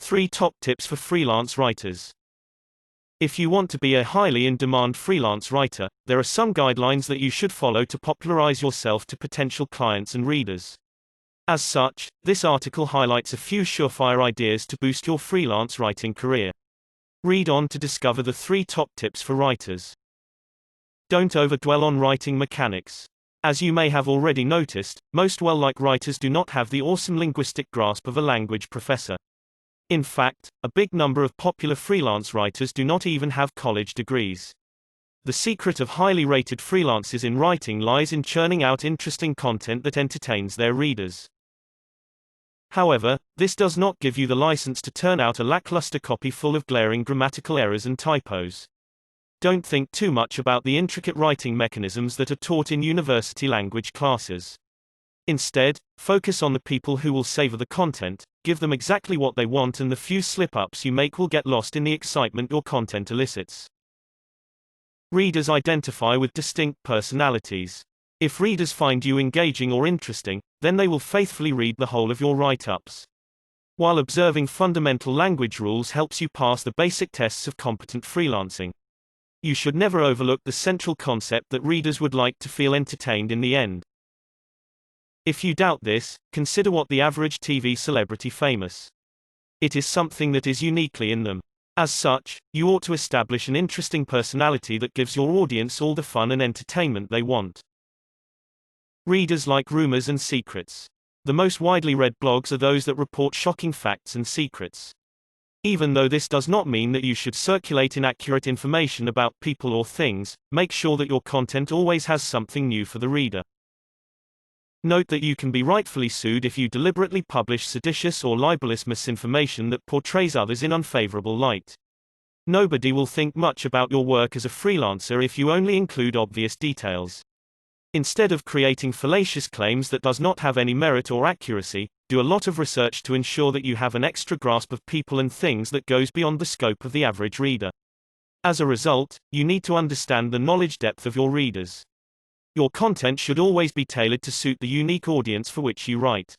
3 top tips for freelance writers. If you want to be a highly in-demand freelance writer, there are some guidelines that you should follow to popularize yourself to potential clients and readers. As such, this article highlights a few surefire ideas to boost your freelance writing career. Read on to discover the 3 top tips for writers. Don't overdwell on writing mechanics. As you may have already noticed, most well-liked writers do not have the awesome linguistic grasp of a language professor. In fact, a big number of popular freelance writers do not even have college degrees. The secret of highly rated freelancers in writing lies in churning out interesting content that entertains their readers. However, this does not give you the license to turn out a lackluster copy full of glaring grammatical errors and typos. Don't think too much about the intricate writing mechanisms that are taught in university language classes. Instead, focus on the people who will savor the content, give them exactly what they want, and the few slip-ups you make will get lost in the excitement your content elicits. Readers identify with distinct personalities. If readers find you engaging or interesting, then they will faithfully read the whole of your write-ups. While observing fundamental language rules helps you pass the basic tests of competent freelancing, you should never overlook the central concept that readers would like to feel entertained in the end. If you doubt this, consider what the average TV celebrity famous. It is something that is uniquely in them. As such, you ought to establish an interesting personality that gives your audience all the fun and entertainment they want. Readers like rumors and secrets. The most widely read blogs are those that report shocking facts and secrets. Even though this does not mean that you should circulate inaccurate information about people or things, make sure that your content always has something new for the reader. Note that you can be rightfully sued if you deliberately publish seditious or libelous misinformation that portrays others in unfavorable light. Nobody will think much about your work as a freelancer if you only include obvious details. Instead of creating fallacious claims that does not have any merit or accuracy, do a lot of research to ensure that you have an extra grasp of people and things that goes beyond the scope of the average reader. As a result, you need to understand the knowledge depth of your readers. Your content should always be tailored to suit the unique audience for which you write.